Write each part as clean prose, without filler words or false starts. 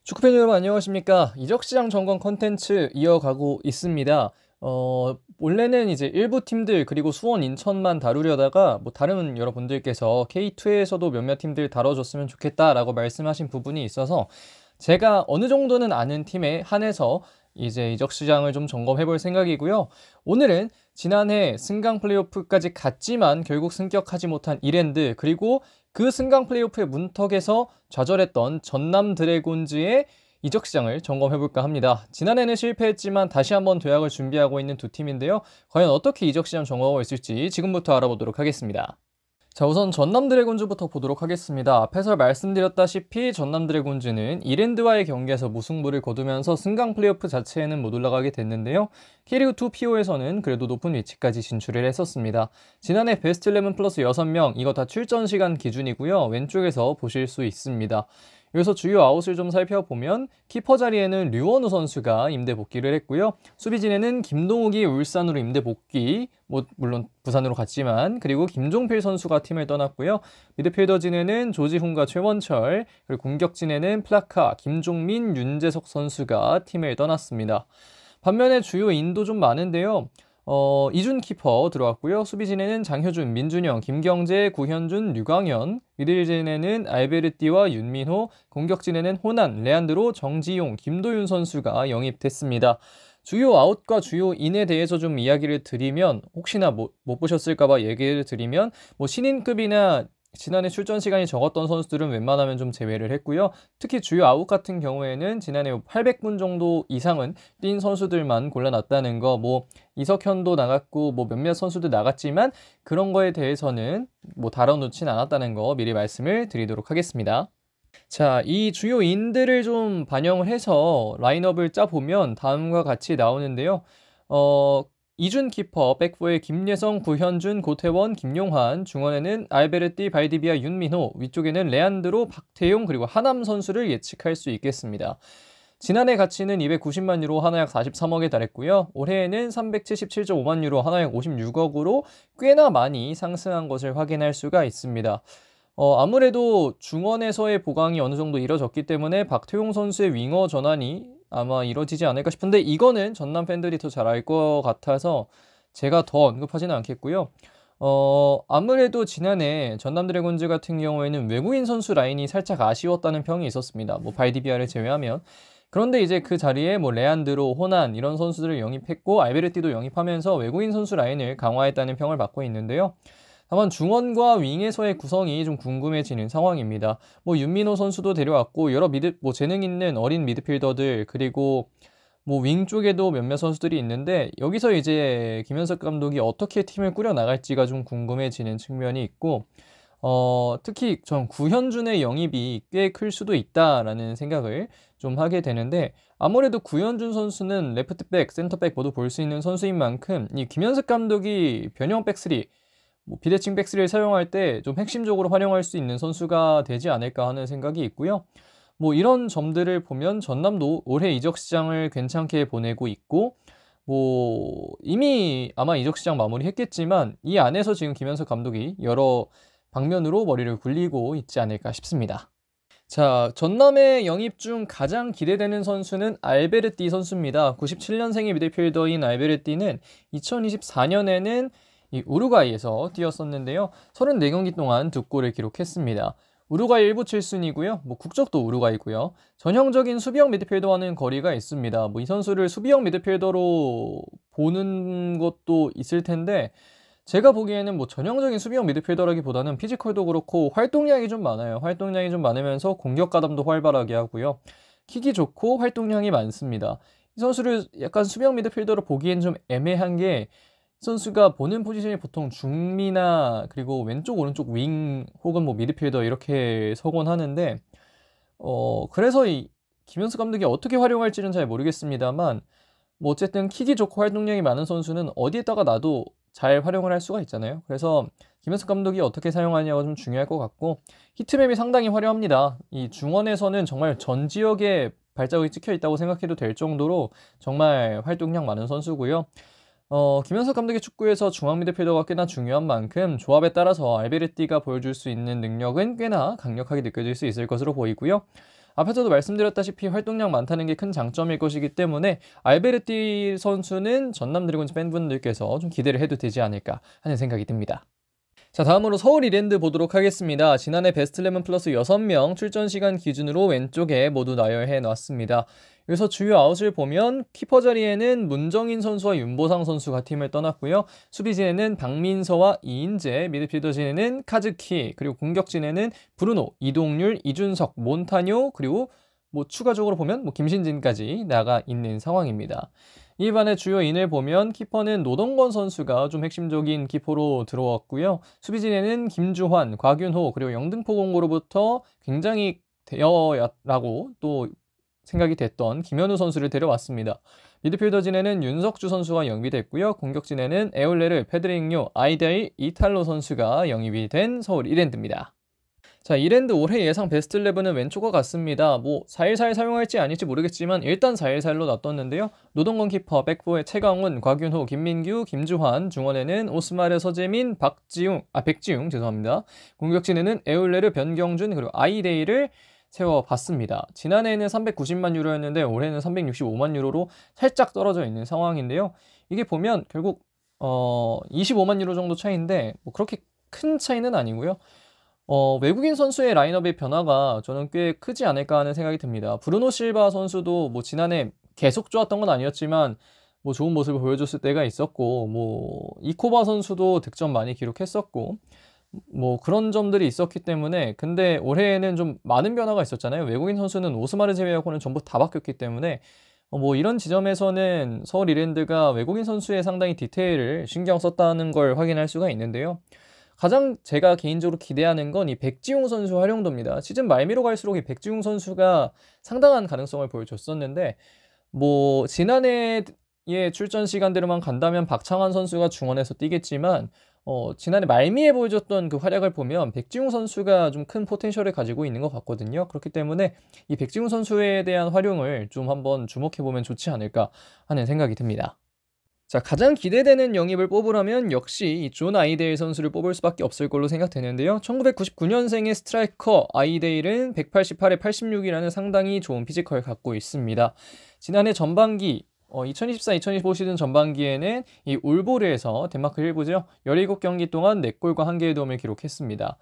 축구팬 여러분 안녕하십니까. 이적시장 점검 컨텐츠 이어가고 있습니다. 원래는 이제 일부 팀들 그리고 수원 인천만 다루려다가 다른 여러분들께서 K2에서도 몇몇 팀들 다뤄줬으면 좋겠다라고 말씀하신 부분이 있어서 제가 어느 정도는 아는 팀에 한해서 이제 이적시장을 좀 점검해 볼 생각이고요. 오늘은 지난해 승강 플레이오프까지 갔지만 결국 승격하지 못한 이랜드, 그리고 그 승강 플레이오프의 문턱에서 좌절했던 전남 드래곤즈의 이적 시장을 점검해 볼까 합니다. 지난해는 실패했지만 다시 한번 도약을 준비하고 있는 두 팀인데요. 과연 어떻게 이적 시장 점검하고 있을지 지금부터 알아보도록 하겠습니다. 자, 우선 전남 드래곤즈부터 보도록 하겠습니다. 앞에서 말씀드렸다시피 전남 드래곤즈는 이랜드와의 경기에서 무승부를 거두면서 승강 플레이오프 자체에는 못 올라가게 됐는데요. K리그2 PO에서는 그래도 높은 위치까지 진출을 했었습니다. 지난해 베스트 11 플러스 6명, 이거 다 출전 시간 기준이고요. 왼쪽에서 보실 수 있습니다. 여기서 주요 아웃을 좀 살펴보면 키퍼 자리에는 류원우 선수가 임대 복귀를 했고요. 수비진에는 김동욱이 울산으로 임대 복귀, 물론 부산으로 갔지만, 그리고 김종필 선수가 팀을 떠났고요. 미드필더진에는 조지훈과 최원철, 그리고 공격진에는 플라카, 김종민, 윤재석 선수가 팀을 떠났습니다. 반면에 주요 인도 좀 많은데요. 이준 키퍼 들어왔고요. 수비진에는 장효준, 민준영, 김경재, 구현준, 류광현, 미들진에는 알베르티와 윤민호, 공격진에는 호난, 레안드로, 정지용, 김도윤 선수가 영입됐습니다. 주요 아웃과 주요 인에 대해서 좀 이야기를 드리면, 혹시나 못 보셨을까봐 얘기를 드리면, 신인급이나 지난해 출전 시간이 적었던 선수들은 웬만하면 좀 제외를 했고요. 특히 주요 아웃 같은 경우에는 지난해 800분 정도 이상은 뛴 선수들만 골라놨다는 거, 이석현도 나갔고 몇몇 선수들 나갔지만 그런 거에 대해서는 다뤄놓진 않았다는 거 미리 말씀을 드리도록 하겠습니다. 자, 이 주요인들을 좀 반영을 해서 라인업을 짜보면 다음과 같이 나오는데요. 이준 키퍼, 백포에 김예성, 구현준, 고태원, 김용환, 중원에는 알베르티, 발디비아, 윤민호, 위쪽에는 레안드로, 박태용, 그리고 하남 선수를 예측할 수 있겠습니다. 지난해 가치는 290만 유로, 하나약 43억에 달했고요. 올해에는 377.5만 유로, 하나약 56억으로 꽤나 많이 상승한 것을 확인할 수가 있습니다. 아무래도 중원에서의 보강이 어느 정도 이뤄졌기 때문에 박태용 선수의 윙어 전환이 아마 이뤄지지 않을까 싶은데, 이거는 전남 팬들이 더 잘 알 것 같아서 제가 더 언급하지는 않겠고요. 아무래도 지난해 전남 드래곤즈 같은 경우에는 외국인 선수 라인이 살짝 아쉬웠다는 평이 있었습니다. 발디비아를 제외하면. 그런데 이제 그 자리에 레안드로, 호난 이런 선수들을 영입했고 알베르티도 영입하면서 외국인 선수 라인을 강화했다는 평을 받고 있는데요. 다만 중원과 윙에서의 구성이 좀 궁금해지는 상황입니다. 윤민호 선수도 데려왔고 여러 재능 있는 어린 미드필더들, 그리고 윙 쪽에도 몇몇 선수들이 있는데, 여기서 이제 김현석 감독이 어떻게 팀을 꾸려 나갈지가 좀 궁금해지는 측면이 있고, 특히 전 구현준의 영입이 꽤 클 수도 있다라는 생각을 좀 하게 되는데, 아무래도 구현준 선수는 레프트백, 센터백 모두 볼 수 있는 선수인 만큼 이 김현석 감독이 변형 백스리, 비대칭 백스리를 사용할 때 좀 핵심적으로 활용할 수 있는 선수가 되지 않을까 하는 생각이 있고요. 이런 점들을 보면 전남도 올해 이적 시장을 괜찮게 보내고 있고, 이미 아마 이적 시장 마무리했겠지만 이 안에서 지금 김현석 감독이 여러 방면으로 머리를 굴리고 있지 않을까 싶습니다. 자, 전남의 영입 중 가장 기대되는 선수는 알베르티 선수입니다. 97년생의 미드필더인 알베르티는 2024년에는 이 우루과이에서 뛰었었는데요. 34경기 동안 2골을 기록했습니다. 우루과이 1부 7순이고요. 국적도 우루과이고요. 전형적인 수비형 미드필더와는 거리가 있습니다. 이 선수를 수비형 미드필더로 보는 것도 있을 텐데, 제가 보기에는 전형적인 수비형 미드필더라기보다는 피지컬도 그렇고 활동량이 좀 많아요. 활동량이 좀 많으면서 공격 가담도 활발하게 하고요. 킥이 좋고 활동량이 많습니다. 이 선수를 약간 수비형 미드필더로 보기엔 좀 애매한 게, 선수가 보는 포지션이 보통 중미나 그리고 왼쪽 오른쪽 윙 혹은 미드필더 이렇게 서곤 하는데, 그래서 이 김현수 감독이 어떻게 활용할지는 잘 모르겠습니다만, 어쨌든 킥이 좋고 활동량이 많은 선수는 어디에다가 놔도 잘 활용을 할 수가 있잖아요. 그래서 김현수 감독이 어떻게 사용하냐가 좀 중요할 것 같고, 히트맵이 상당히 화려합니다. 이 중원에서는 정말 전 지역에 발자국이 찍혀 있다고 생각해도 될 정도로 정말 활동량 많은 선수고요. 김현석 감독의 축구에서 중앙 미드필더가 꽤나 중요한 만큼 조합에 따라서 알베르티가 보여줄 수 있는 능력은 꽤나 강력하게 느껴질 수 있을 것으로 보이고요. 앞에서도 말씀드렸다시피 활동량 많다는 게 큰 장점일 것이기 때문에 알베르티 선수는 전남 드래곤즈 팬분들께서 좀 기대를 해도 되지 않을까 하는 생각이 듭니다. 자, 다음으로 서울 이랜드 보도록 하겠습니다. 지난해 베스트 11 플러스 6명 출전 시간 기준으로 왼쪽에 모두 나열해 놨습니다. 여기서 주요 아웃을 보면 키퍼 자리에는 문정인 선수와 윤보상 선수가 팀을 떠났고요. 수비진에는 박민서와 이인재, 미드필더진에는 카즈키, 그리고 공격진에는 브루노, 이동률, 이준석, 몬타뇨, 그리고 추가적으로 보면 김신진까지 나가 있는 상황입니다. 이 반의 주요 인을 보면 키퍼는 노동건 선수가 좀 핵심적인 키퍼로 들어왔고요. 수비진에는 김주환, 곽윤호, 그리고 영등포 공고로부터 굉장히 대여라고 또 생각이 됐던 김현우 선수를 데려왔습니다. 미드필더진에는 윤석주 선수가 영입이 됐고요. 공격진에는 에올레르, 페드링요, 아이데일, 이탈로 선수가 영입이 된 서울 이랜드입니다. 자, 이랜드 올해 예상 베스트 11은 왼쪽과 같습니다. 4-1-4-1 사용할지 아닐지 모르겠지만 일단 4-1-4-1로 놔뒀는데요. 노동건 키퍼, 백포에 최강훈, 곽윤호, 김민규, 김주환, 중원에는 오스마르, 서재민, 백지웅 죄송합니다. 공격진에는 에울레르, 변경준, 그리고 아이데이를 세워봤습니다. 지난해에는 390만 유로였는데 올해는 365만 유로로 살짝 떨어져 있는 상황인데요. 이게 보면 결국 25만 유로 정도 차이인데 그렇게 큰 차이는 아니고요. 외국인 선수의 라인업의 변화가 저는 꽤 크지 않을까 하는 생각이 듭니다. 브루노 실바 선수도 지난해 계속 좋았던 건 아니었지만 좋은 모습을 보여줬을 때가 있었고 이코바 선수도 득점 많이 기록했었고 그런 점들이 있었기 때문에 근데 올해에는 좀 많은 변화가 있었잖아요. 외국인 선수는 오스마르 제외하고는 전부 다 바뀌었기 때문에 이런 지점에서는 서울 이랜드가 외국인 선수에 상당히 디테일을 신경 썼다는 걸 확인할 수가 있는데요. 가장 제가 개인적으로 기대하는 건 이 백지웅 선수 활용도입니다. 시즌 말미로 갈수록 이 백지웅 선수가 상당한 가능성을 보여줬었는데 지난해의 출전 시간대로만 간다면 박창환 선수가 중원에서 뛰겠지만 지난해 말미에 보여줬던 그 활약을 보면 백지웅 선수가 좀 큰 포텐셜을 가지고 있는 것 같거든요. 그렇기 때문에 이 백지웅 선수에 대한 활용을 좀 한번 주목해보면 좋지 않을까 하는 생각이 듭니다. 자, 가장 기대되는 영입을 뽑으라면 역시 이 존 아이데일 선수를 뽑을 수밖에 없을 걸로 생각되는데요. 1999년생의 스트라이커 아이데일은 188에 86이라는 상당히 좋은 피지컬을 갖고 있습니다. 지난해 전반기 2024-2025 시즌 전반기에는 이 울보르에서 덴마크 1부죠. 17경기 동안 4골과 1개의 도움을 기록했습니다.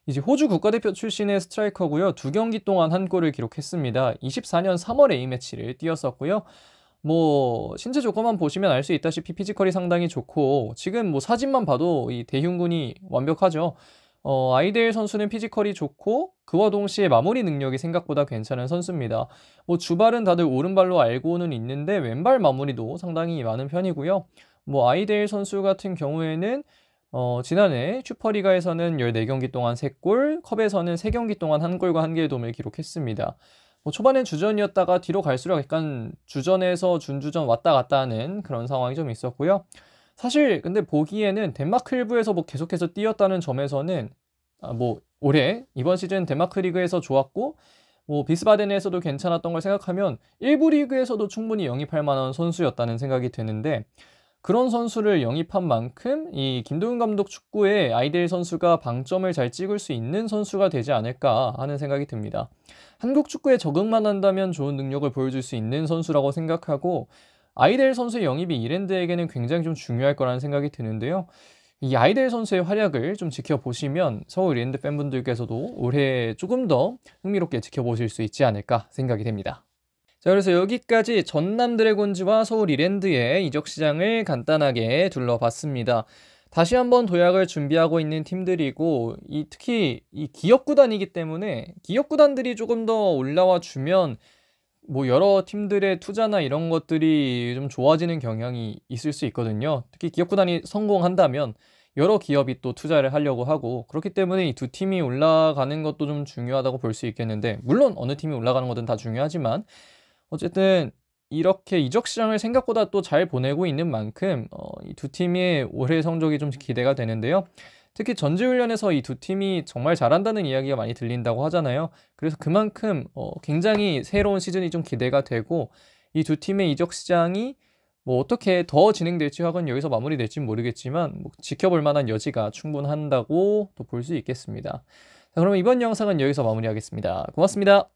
이제 호주 국가대표 출신의 스트라이커고요. 2경기 동안 1골을 기록했습니다. 24년 3월 A매치를 뛰었었고요. 신체 조건만 보시면 알 수 있다시피 피지컬이 상당히 좋고 지금 사진만 봐도 이 대흉군이 완벽하죠. 아이데일 선수는 피지컬이 좋고 그와 동시에 마무리 능력이 생각보다 괜찮은 선수입니다. 주발은 다들 오른발로 알고는 있는데 왼발 마무리도 상당히 많은 편이고요. 아이데일 선수 같은 경우에는 지난해 슈퍼리가에서는 14경기 동안 3골, 컵에서는 3경기 동안 1골과 1개의 도움을 기록했습니다. 초반엔 주전이었다가 뒤로 갈수록 약간 주전에서 준주전 왔다 갔다 하는 그런 상황이 좀 있었고요. 사실 근데 보기에는 덴마크 1부에서 계속해서 뛰었다는 점에서는 올해 이번 시즌 덴마크 리그에서 좋았고 비스바덴에서도 괜찮았던 걸 생각하면 1부 리그에서도 충분히 영입할 만한 선수였다는 생각이 드는데 그런 선수를 영입한 만큼 이 김도훈 감독 축구에 아이데일 선수가 방점을 잘 찍을 수 있는 선수가 되지 않을까 하는 생각이 듭니다. 한국 축구에 적응만 한다면 좋은 능력을 보여줄 수 있는 선수라고 생각하고 아이데일 선수의 영입이 이랜드에게는 굉장히 좀 중요할 거라는 생각이 드는데요. 이 아이데일 선수의 활약을 좀 지켜보시면 서울 이랜드 팬분들께서도 올해 조금 더 흥미롭게 지켜보실 수 있지 않을까 생각이 됩니다. 자, 그래서 여기까지 전남 드래곤즈와 서울 이랜드의 이적 시장을 간단하게 둘러봤습니다. 다시 한번 도약을 준비하고 있는 팀들이고 특히 이 기업 구단이기 때문에 기업 구단들이 조금 더 올라와 주면 여러 팀들의 투자나 이런 것들이 좀 좋아지는 경향이 있을 수 있거든요. 특히 기업 구단이 성공한다면 여러 기업이 또 투자를 하려고 하고 그렇기 때문에 이 두 팀이 올라가는 것도 좀 중요하다고 볼 수 있겠는데 물론 어느 팀이 올라가는 것은 다 중요하지만 어쨌든 이렇게 이적 시장을 생각보다 또 잘 보내고 있는 만큼 이 두 팀의 올해 성적이 좀 기대가 되는데요. 특히 전지훈련에서 이 두 팀이 정말 잘한다는 이야기가 많이 들린다고 하잖아요. 그래서 그만큼 굉장히 새로운 시즌이 좀 기대가 되고 이 두 팀의 이적 시장이 어떻게 더 진행될지 혹은 여기서 마무리될지 모르겠지만 지켜볼 만한 여지가 충분한다고 또 볼 수 있겠습니다. 자, 그럼 이번 영상은 여기서 마무리하겠습니다. 고맙습니다.